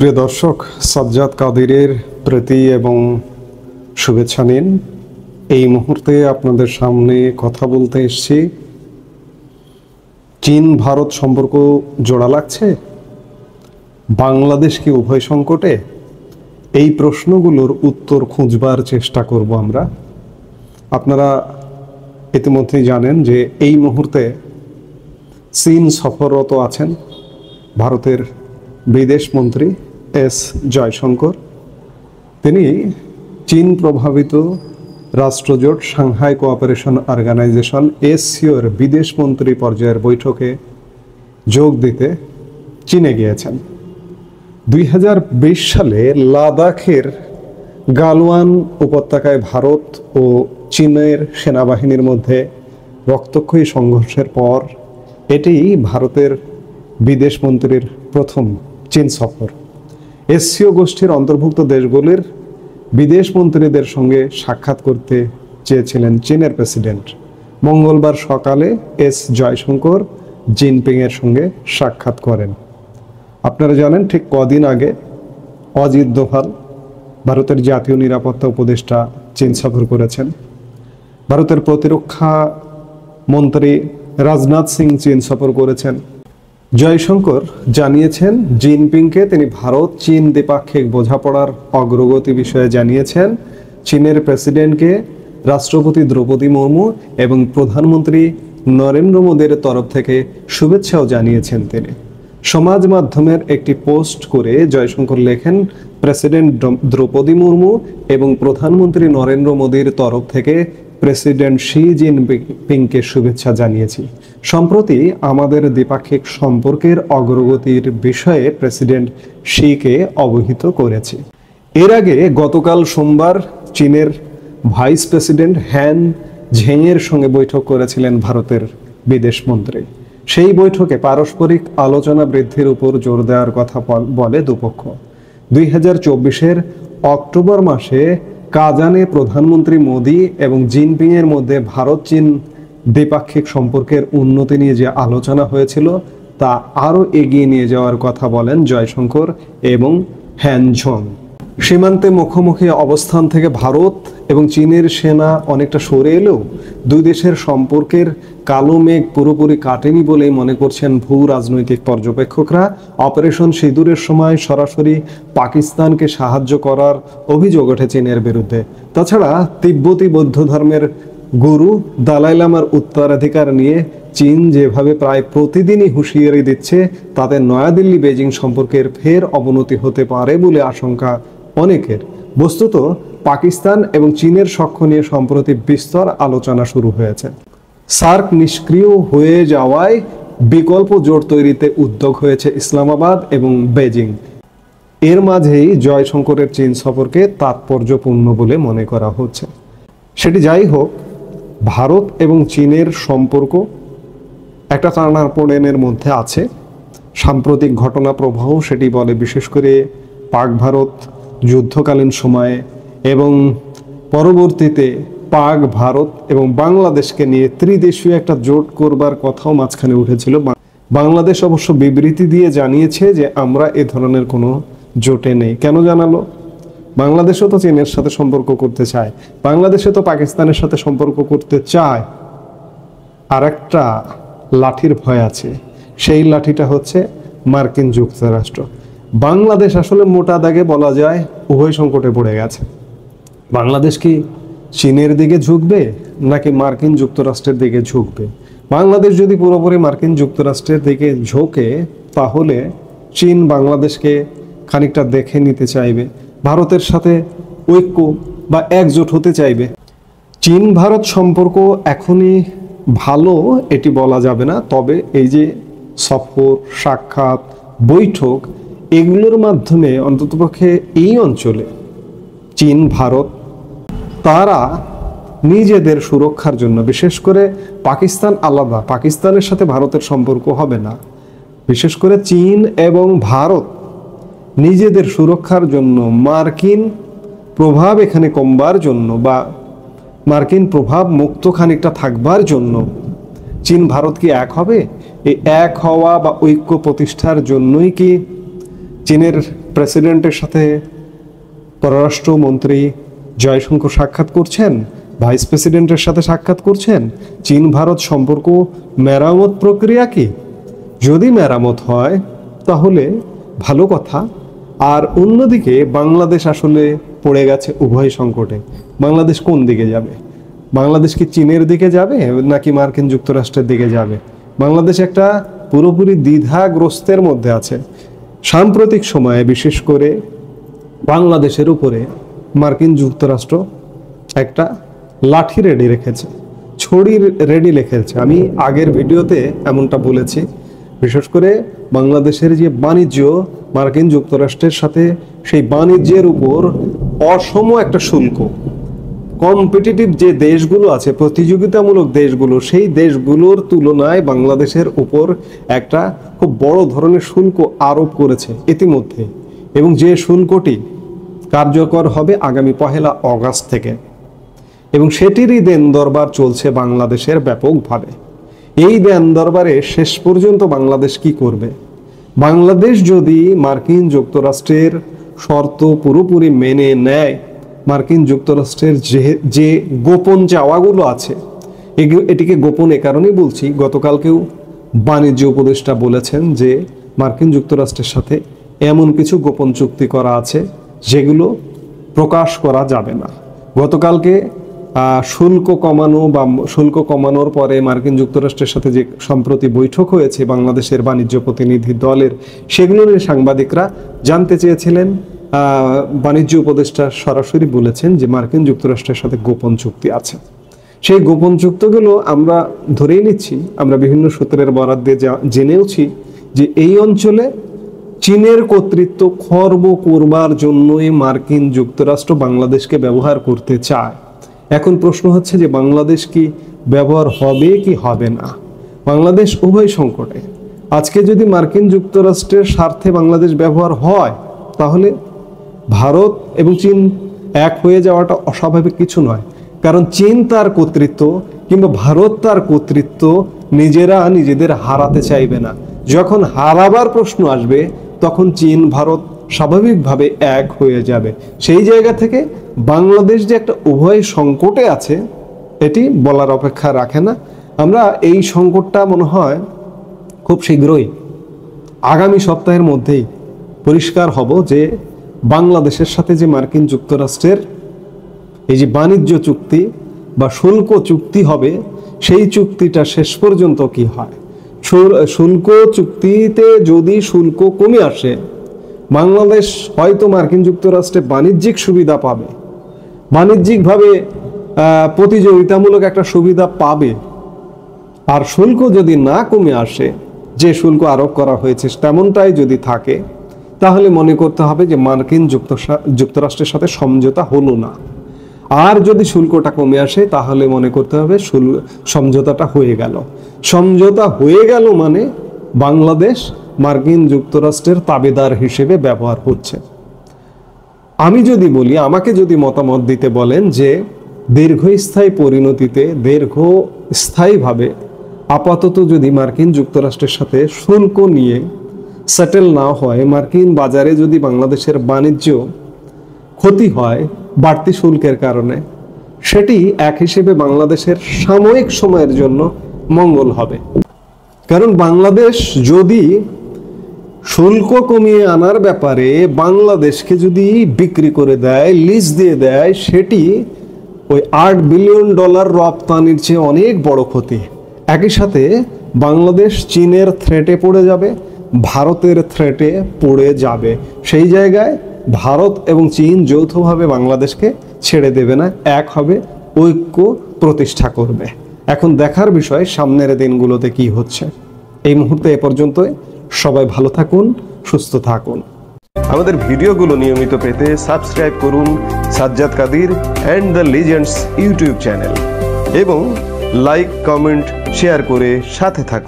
প্রিয় দর্শক, সাজ্জাদ কাদিরের প্রীতি এবং শুভেচ্ছা নিন। এই মুহূর্তে আপনাদের সামনে কথা বলতে এসেছি। চীন ভারত সম্পর্ক জোড়া লাগছে, বাংলাদেশ কি উভয় সংকটে? এই প্রশ্নগুলোর উত্তর খুঁজবার চেষ্টা করব আমরা। আপনারা ইতিমধ্যেই জানেন যে এই মুহূর্তে চীন সফররত আছেন ভারতের বিদেশ মন্ত্রী এস জয়শঙ্কর। তিনি চীন প্রভাবিত রাষ্ট্রজোট সাংহাই কোঅপারেশন অর্গানাইজেশন এসসিওর বিদেশ মন্ত্রী পর্যায়ের বৈঠকে যোগ দিতে চীনে গিয়েছেন। 2020 সালে লাদাখের গালওয়ান উপত্যকায় ভারত ও চীনের সেনাবাহিনীর মধ্যে রক্তক্ষয়ী সংঘর্ষের পর এটি ভারতের বিদেশ মন্ত্রীর প্রথম চীন সফর। এসসিও গোষ্ঠীর অন্তর্ভুক্ত দেশগুলির বিদেশ মন্ত্রীদের সঙ্গে সাক্ষাৎ করতে চেয়েছিলেন চীনের প্রেসিডেন্ট। মঙ্গলবার সকালে এস জয়শঙ্কর জিনপিংয়ের সঙ্গে সাক্ষাৎ করেন। আপনারা জানেন, ঠিক কদিন আগে অজিত দোভাল ভারতের জাতীয় নিরাপত্তা উপদেষ্টা চীন সফর করেছেন। ভারতের প্রতিরক্ষা মন্ত্রী রাজনাথ সিং চীন সফর করেছেন। জয়শঙ্কর জানিয়েছেন জিনপিংকে তিনি ভারত চীন দ্বিপাক্ষিক বোঝাপড়ার অগ্রগতি বিষয়ে জানিয়েছেন। চীনের প্রেসিডেন্টকে রাষ্ট্রপতি দ্রৌপদী মুর্মু এবং প্রধানমন্ত্রী নরেন্দ্র মোদীর তরফ থেকে শুভেচ্ছাও জানিয়েছেন তিনি। সমাজ মাধ্যমের একটি পোস্ট করে জয়শঙ্কর লেখেন, প্রেসিডেন্ট দ্রৌপদী মুর্মু এবং প্রধানমন্ত্রী নরেন্দ্র মোদীর তরফ থেকে প্রেসিডেন্ট শি জিনপিংকে শুভেচ্ছা জানিয়েছি। সম্প্রতি আমাদের দ্বিপাক্ষিক সম্পর্কের অগ্রগতির বিষয়ে প্রেসিডেন্ট শিকে অবহিত করেছি। এর আগে গতকাল সোমবার চীনের ভাইস প্রেসিডেন্ট হ্যান ঝেংয়ের সঙ্গে বৈঠক করেছিলেন ভারতের বিদেশ মন্ত্রী। সেই বৈঠকে পারস্পরিক আলোচনা বৃদ্ধির উপর জোর দেওয়ার কথা বলে দুপক্ষ। 2024-এর অক্টোবর মাসে কাজানে প্রধানমন্ত্রী মোদী এবং জিনপিংয়ের মধ্যে ভারত চীন দ্বিপাক্ষিক সম্পর্কের উন্নতি নিয়ে যে আলোচনা হয়েছিল তা আরও এগিয়ে নিয়ে যাওয়ার কথা বলেন জয়শঙ্কর এবং হ্যানঝং। সীমান্তে মুখোমুখি অবস্থান থেকে ভারত এবং চীনের সেনা অনেকটা সরে এলেও দুই দেশের সম্পর্কের কালো মেঘ পুরোপুরি কাটেনি বলেই মনে করছেন ভূ রাজনৈতিক পর্যবেক্ষকরা। অপারেশন সিঁদুরের সময় সরাসরি পাকিস্তানকে সাহায্য করার অভিযোগ ওঠে চীনের বিরুদ্ধে। তাছাড়া তিব্বতী বৌদ্ধ ধর্মের গুরু দালাই লামার উত্তরাধিকার নিয়ে চীন যেভাবে প্রায় প্রতিদিনই হুঁশিয়ারি দিচ্ছে, তাতে নয়াদিল্লি বেজিং সম্পর্কের ফের অবনতি হতে পারে বলে আশঙ্কা অনেকের। বস্তুত পাকিস্তান এবং চীনের সখ্য নিয়ে সম্প্রতি বিস্তর আলোচনা শুরু হয়েছে। সার্ক নিষ্ক্রিয় হয়ে যাওয়ায় বিকল্প জোট তৈরিতে উদ্যোগ হয়েছে ইসলামাবাদ এবং বেজিং। এর মাঝেই জয়শঙ্করের চীন সফরকে তাৎপর্যপূর্ণ বলে মনে করা হচ্ছে। সেটি যাই হোক, ভারত এবং চীনের সম্পর্ক একটা টানাপোড়েনের মধ্যে আছে। সাম্প্রতিক ঘটনা প্রবাহ সেটি বলে, বিশেষ করে পাক ভারত যুদ্ধকালীন সময়ে এবং পরবর্তীতে পাক ভারত এবং বাংলাদেশকে নিয়ে ত্রিদেশীয় একটা জোট করবার কথাও মাঝখানে উঠেছিল। বাংলাদেশ অবশ্য বিবৃতি দিয়ে জানিয়েছে যে আমরা এ ধরনের কোনো জোটে নেই। কেন জানালো? বাংলাদেশও তো চীনের সাথে সম্পর্ক করতে চায়, বাংলাদেশে তো পাকিস্তানের সাথে সম্পর্ক করতে চায়। আর একটা লাঠির ভয় আছে, সেই লাঠিটা হচ্ছে মার্কিন যুক্তরাষ্ট্র। বাংলাদেশ আসলে মোটা দাগে বলা যায় উভয় সংকটে পড়ে গেছে। বাংলাদেশ কি চীনের দিকে ঝুঁকবে নাকি মার্কিন যুক্তরাষ্ট্রের দিকে ঝুঁকবে? বাংলাদেশ যদি পুরোপুরি মার্কিন যুক্তরাষ্ট্রের দিকে ঝোঁকে, তাহলে চীন বাংলাদেশকে খানিকটা দেখে নিতে চাইবে, ভারতের সাথে ঐক্য বা একজোট হতে চাইবে। চীন ভারত সম্পর্ক এখনই ভালো এটি বলা যাবে না, তবে এই যে সফর, সাক্ষাৎ, বৈঠক, এগুলোর মাধ্যমে অন্ততপক্ষে এই অঞ্চলে চীন ভারত তারা নিজেদের সুরক্ষার জন্য, বিশেষ করে পাকিস্তান আলাদা, পাকিস্তানের সাথে ভারতের সম্পর্ক হবে না, বিশেষ করে চীন এবং ভারত নিজেদের সুরক্ষার জন্য, মার্কিন প্রভাব এখানে কমবার জন্য বা মার্কিন প্রভাব মুক্ত খানিকটা থাকবার জন্য চীন ভারত কি এক হবে? এই এক হওয়া বা ঐক্য প্রতিষ্ঠার জন্যই কি চীনের প্রেসিডেন্টের সাথে পররাষ্ট্রমন্ত্রী জয়শঙ্কর সাক্ষাৎ করছেন, ভাইস প্রেসিডেন্টের সাথে সাক্ষাৎ করছেন। চীন ভারত সম্পর্ক মেরামত প্রক্রিয়া কি? যদি মেরামত হয় তাহলে ভালো কথা। আর অন্যদিকে বাংলাদেশ আসলে পড়ে গেছে উভয় সংকটে। বাংলাদেশ কোন দিকে যাবে? বাংলাদেশ কি চীনের দিকে যাবে নাকি মার্কিন যুক্তরাষ্ট্রের দিকে যাবে? বাংলাদেশ একটা পুরোপুরি দ্বিধাগ্রস্তের মধ্যে আছে। সাম্প্রতিক সময়ে বিশেষ করে বাংলাদেশের উপরে মার্কিন যুক্তরাষ্ট্র একটা লাঠি রেডি রেখেছে, ছড়ি রেডি রেখেছে। আমি আগের ভিডিওতে এমনটা বলেছি। বিশেষ করে বাংলাদেশের যে বাণিজ্য মার্কিন যুক্তরাষ্ট্রের সাথে, সেই বাণিজ্যের উপর অসম একটা শুল্ক, কম্পিটিটিভ যে দেশগুলো আছে, প্রতিযোগিতামূলক দেশগুলো, সেই দেশগুলোর তুলনায় বাংলাদেশের উপর একটা খুব বড় ধরনের শুল্ক আরোপ করেছে ইতিমধ্যে, এবং যে শুল্কটি কার্যকর হবে আগামী 1 আগস্ট থেকে, এবং সেটিরই দেন দরবার চলছে বাংলাদেশের ব্যাপকভাবে। এই দেন দরবারে শেষ পর্যন্ত বাংলাদেশ কি করবে? বাংলাদেশ যদি মার্কিন যুক্তরাষ্ট্রের শর্ত পুরোপুরি মেনে নেয়, মার্কিন যুক্তরাষ্ট্রের যে গোপন চাওয়াগুলো আছে, এটিকে গোপন এ কারণেই বলছি, গতকালকেও বাণিজ্য উপদেষ্টা বলেছেন যে মার্কিন যুক্তরাষ্ট্রের সাথে এমন কিছু গোপন চুক্তি করা আছে যেগুলো প্রকাশ করা যাবে না। গতকালকে শুল্ক কমানো বা শুল্ক কমানোর পরে মার্কিন যুক্তরাষ্ট্রের সাথে যে সম্প্রতি বৈঠক হয়েছে বাংলাদেশের বাণিজ্য প্রতিনিধি দলের, সেগুলো নিয়ে সাংবাদিকরা জানতে চেয়েছিলেন। বাণিজ্য উপদেষ্টা সরাসরি বলেছেন যে মার্কিন যুক্তরাষ্ট্রের সাথে গোপন চুক্তি আছে। সেই গোপন চুক্তিগুলো আমরা ধরেই নিচ্ছি, আমরা বিভিন্ন সূত্রের বরাত দিয়ে জেনেওছি যে এই অঞ্চলে চীনের কর্তৃত্ব খর্ব করবার জন্যই মার্কিন যুক্তরাষ্ট্র বাংলাদেশকে ব্যবহার করতে চায়। এখন প্রশ্ন হচ্ছে যে বাংলাদেশ কি ব্যবহার হবে কি হবে না? বাংলাদেশ উভয় সংকটে। আজকে যদি মার্কিন যুক্তরাষ্ট্রের স্বার্থে বাংলাদেশ ব্যবহার হয়, তাহলে ভারত এবং চীন এক হয়ে যাওয়াটা অস্বাভাবিক কিছু নয়। কারণ চীন তার কর্তৃত্ব কিংবা ভারত তার কর্তৃত্ব নিজেরা নিজেদের হারাতে চাইবে না। যখন হারাবার প্রশ্ন আসবে তখন চীন ভারত স্বাভাবিকভাবে এক হয়ে যাবে। সেই জায়গা থেকে বাংলাদেশ যে একটা উভয় সংকটে আছে, এটি বলার অপেক্ষা রাখে না। আমরা এই সংকটটা মনে হয় খুব শীঘ্রই আগামী সপ্তাহের মধ্যেই পরিষ্কার হব যে বাংলাদেশের সাথে যে মার্কিন যুক্তরাষ্ট্রের এই যে বাণিজ্য চুক্তি বা শুল্ক চুক্তি হবে, সেই চুক্তিটা শেষ পর্যন্ত কি হয়। শুল্ক চুক্তিতে যদি শুল্ক কমে আসে, বাংলাদেশ হয়তো মার্কিন যুক্তরাষ্ট্রে বাণিজ্যিক সুবিধা পাবে, বাণিজ্যিকভাবে প্রতিযোগিতামূলক একটা সুবিধা পাবে। আর শুল্ক যদি না কমে আসে, যে শুল্ক আরোপ করা হয়েছে তেমনটাই যদি থাকে, তাহলে মনে করতে হবে যে মার্কিন যুক্তরাষ্ট্রের সাথে সমঝোতা হলো না। আর যদি শুল্কটা কমে আসে, তাহলে মনে করতে হবে সমঝোতাটা হয়ে গেল। সমঝোতা হয়ে গেল মানে বাংলাদেশ মার্কিন যুক্তরাষ্ট্রের তাবেদার হিসেবে ব্যবহার হচ্ছে। আমি যদি বলি, আমাকে যদি মতামত দিতে বলেন যে দীর্ঘস্থায়ী পরিণতিতে, দীর্ঘস্থায়ীভাবে আপাতত যদি মার্কিন যুক্তরাষ্ট্রের সাথে শুল্ক নিয়ে সেটেল না হয়, মার্কিন বাজারে যদি বাংলাদেশের বাণিজ্য ক্ষতি হয় বাড়তি শুল্কের কারণে, সেটি এক হিসেবে বাংলাদেশের সাময়িক সময়ের জন্য মঙ্গল হবে। কারণ বাংলাদেশ যদি শুল্ক কমিয়ে আনার ব্যাপারে বাংলাদেশকে যদি বিক্রি করে দেয়, লিজ দিয়ে দেয়, সেটি ওই $8 বিলিয়ন রপ্তানির চেয়ে অনেক বড় ক্ষতি। একই সাথে বাংলাদেশ চীনের থ্রেটে পড়ে যাবে, ভারতের থ্রেটে পড়ে যাবে। সেই জায়গায় ভারত এবং চীন যৌথভাবে বাংলাদেশকে ছেড়ে দেবে না, এক হবে, ঐক্য প্রতিষ্ঠা করবে। এখন দেখার বিষয় সামনের দিনগুলোতে কি হচ্ছে। এই মুহূর্তে এ পর্যন্তই। সবাই ভালো থাকুন, সুস্থ থাকুন। আমাদের ভিডিওগুলো নিয়মিত পেতে সাবস্ক্রাইব করুন Sajjad Kadir and the legends YouTube channel এবং লাইক, কমেন্ট, শেয়ার করে সাথে থাকুন।